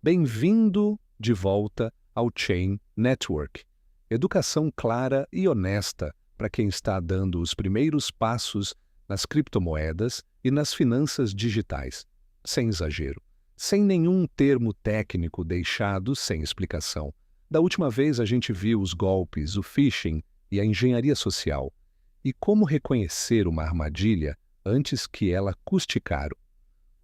Bem-vindo de volta ao Chain Network. Educação clara e honesta para quem está dando os primeiros passos nas criptomoedas e nas finanças digitais, sem exagero, sem nenhum termo técnico deixado sem explicação. Da última vez a gente viu os golpes, o phishing e a engenharia social. E como reconhecer uma armadilha antes que ela custe caro.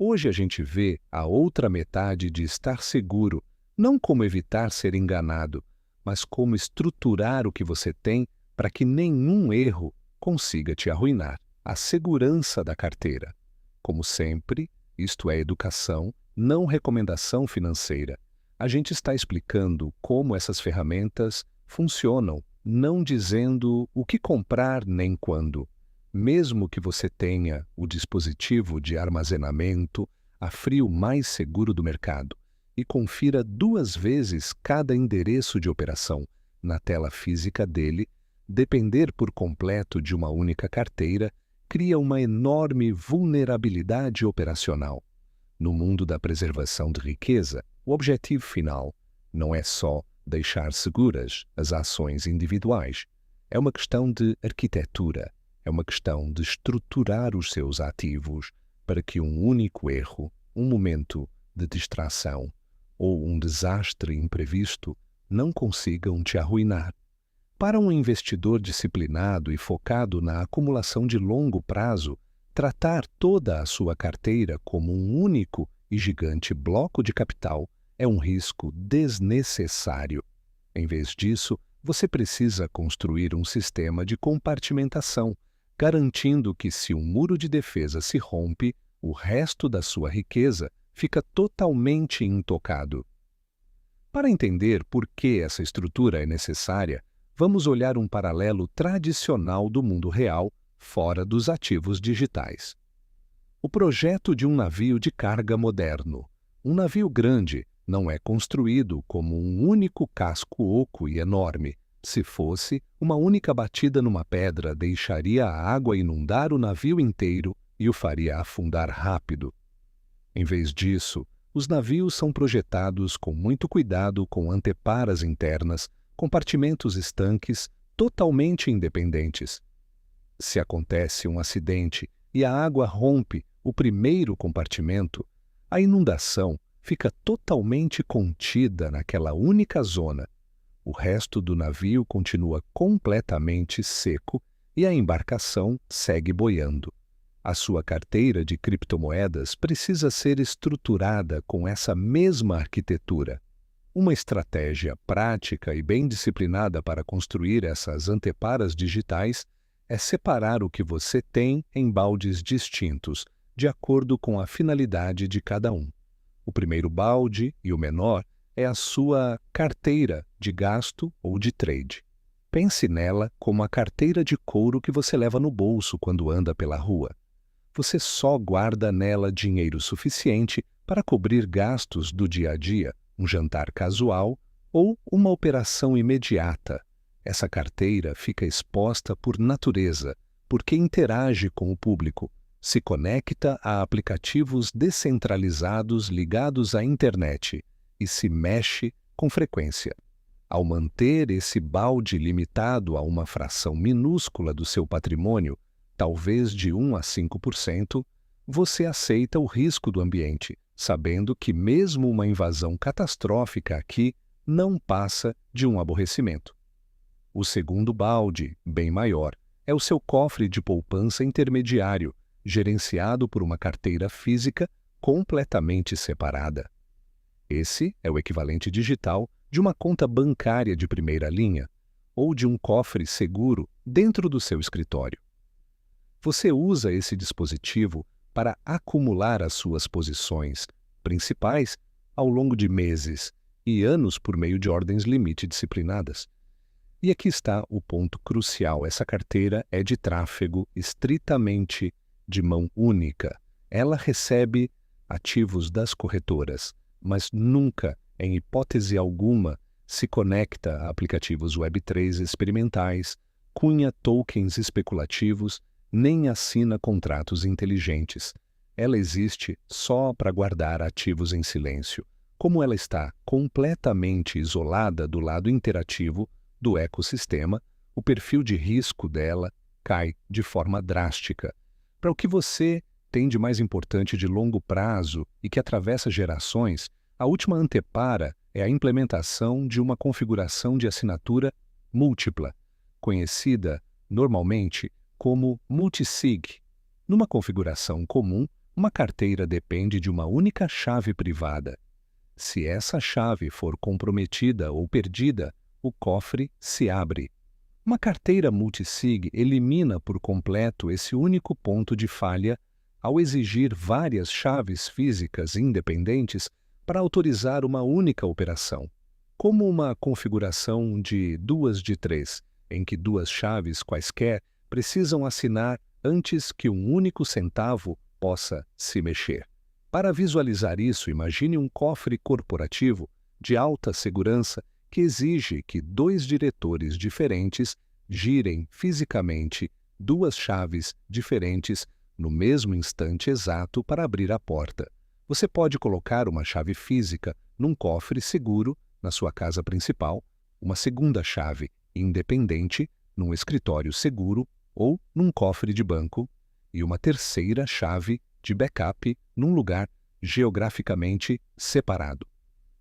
Hoje a gente vê a outra metade de estar seguro, não como evitar ser enganado, mas como estruturar o que você tem para que nenhum erro consiga te arruinar. A segurança da carteira. Como sempre, isto é educação, não recomendação financeira. A gente está explicando como essas ferramentas funcionam, não dizendo o que comprar nem quando. Mesmo que você tenha o dispositivo de armazenamento a frio mais seguro do mercado e confira 2 vezes cada endereço de operação na tela física dele, depender por completo de uma única carteira cria uma enorme vulnerabilidade operacional. No mundo da preservação de riqueza, o objetivo final não é só deixar seguras as ações individuais. É uma questão de arquitetura. É uma questão de estruturar os seus ativos para que um único erro, um momento de distração ou um desastre imprevisto não consigam te arruinar. Para um investidor disciplinado e focado na acumulação de longo prazo, tratar toda a sua carteira como um único e gigante bloco de capital é um risco desnecessário. Em vez disso, você precisa construir um sistema de compartimentação, garantindo que se um muro de defesa se rompe, o resto da sua riqueza fica totalmente intocado. Para entender por que essa estrutura é necessária, vamos olhar um paralelo tradicional do mundo real, fora dos ativos digitais. O projeto de um navio de carga moderno. Um navio grande não é construído como um único casco oco e enorme. Se fosse, uma única batida numa pedra deixaria a água inundar o navio inteiro e o faria afundar rápido. Em vez disso, os navios são projetados com muito cuidado com anteparas internas, compartimentos estanques totalmente independentes. Se acontece um acidente e a água rompe o primeiro compartimento, a inundação fica totalmente contida naquela única zona. O resto do navio continua completamente seco e a embarcação segue boiando. A sua carteira de criptomoedas precisa ser estruturada com essa mesma arquitetura. Uma estratégia prática e bem disciplinada para construir essas anteparas digitais é separar o que você tem em baldes distintos, de acordo com a finalidade de cada um. O primeiro balde, e o menor, é a sua carteira de gasto ou de trade. Pense nela como a carteira de couro que você leva no bolso quando anda pela rua. Você só guarda nela dinheiro suficiente para cobrir gastos do dia a dia, um jantar casual ou uma operação imediata. Essa carteira fica exposta por natureza, porque interage com o público, se conecta a aplicativos descentralizados ligados à internet e se mexe com frequência. Ao manter esse balde limitado a uma fração minúscula do seu patrimônio, talvez de 1 a 5%, você aceita o risco do ambiente, sabendo que mesmo uma invasão catastrófica aqui não passa de um aborrecimento. O segundo balde, bem maior, é o seu cofre de poupança intermediário, gerenciado por uma carteira física completamente separada. Esse é o equivalente digital de uma conta bancária de primeira linha ou de um cofre seguro dentro do seu escritório. Você usa esse dispositivo para acumular as suas posições principais ao longo de meses e anos por meio de ordens limite disciplinadas. E aqui está o ponto crucial. Essa carteira é de tráfego estritamente de mão única. Ela recebe ativos das corretoras, mas nunca, em hipótese alguma, se conecta a aplicativos Web3 experimentais, cunha tokens especulativos, nem assina contratos inteligentes. Ela existe só para guardar ativos em silêncio, como ela está completamente isolada do lado interativo do ecossistema, o perfil de risco dela cai de forma drástica. Para o que você tem de mais importante de longo prazo e que atravessa gerações, a última antepara é a implementação de uma configuração de assinatura múltipla, conhecida normalmente como multisig. Numa configuração comum, uma carteira depende de uma única chave privada. Se essa chave for comprometida ou perdida, o cofre se abre. Uma carteira multisig elimina por completo esse único ponto de falha ao exigir várias chaves físicas independentes para autorizar uma única operação, como uma configuração de 2 de 3, em que duas chaves quaisquer precisam assinar antes que um único centavo possa se mexer. Para visualizar isso, imagine um cofre corporativo de alta segurança que exige que dois diretores diferentes girem fisicamente duas chaves diferentes no mesmo instante exato para abrir a porta. Você pode colocar uma chave física num cofre seguro na sua casa principal, uma segunda chave independente num escritório seguro ou num cofre de banco e uma terceira chave de backup num lugar geograficamente separado.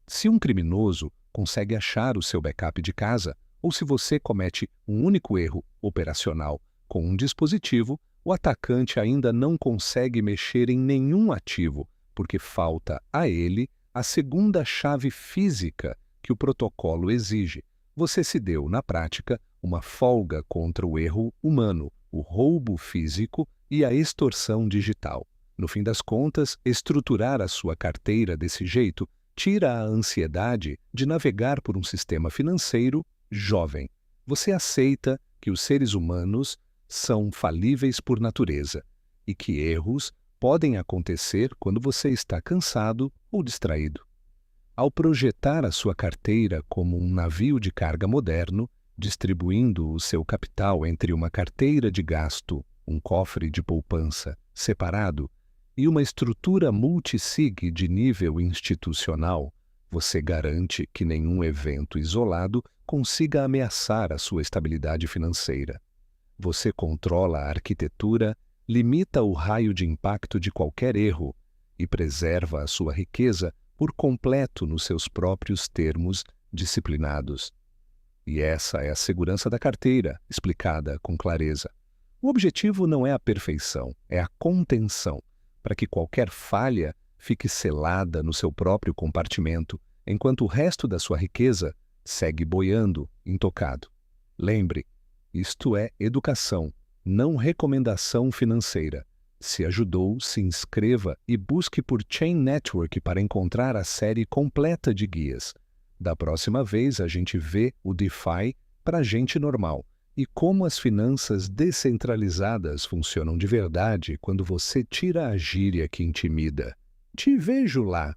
Se um criminoso consegue achar o seu backup de casa, ou se você comete um único erro operacional com um dispositivo, o atacante ainda não consegue mexer em nenhum ativo, porque falta a ele a segunda chave física que o protocolo exige. Você se deu, na prática, uma folga contra o erro humano, o roubo físico e a extorsão digital. No fim das contas, estruturar a sua carteira desse jeito tira a ansiedade de navegar por um sistema financeiro jovem. Você aceita que os seres humanos são falíveis por natureza e que erros podem acontecer quando você está cansado ou distraído. Ao projetar a sua carteira como um navio de carga moderno, distribuindo o seu capital entre uma carteira de gasto, um cofre de poupança separado e uma estrutura multisig de nível institucional, você garante que nenhum evento isolado consiga ameaçar a sua estabilidade financeira. Você controla a arquitetura, limita o raio de impacto de qualquer erro e preserva a sua riqueza por completo nos seus próprios termos disciplinados. E essa é a segurança da carteira, explicada com clareza. O objetivo não é a perfeição, é a contenção, para que qualquer falha fique selada no seu próprio compartimento, enquanto o resto da sua riqueza segue boiando, intocado. Lembre, isto é educação, não recomendação financeira. Se ajudou, se inscreva e busque por Chain Network para encontrar a série completa de guias. Da próxima vez a gente vê o DeFi para gente normal e como as finanças descentralizadas funcionam de verdade quando você tira a gíria que intimida. Te vejo lá!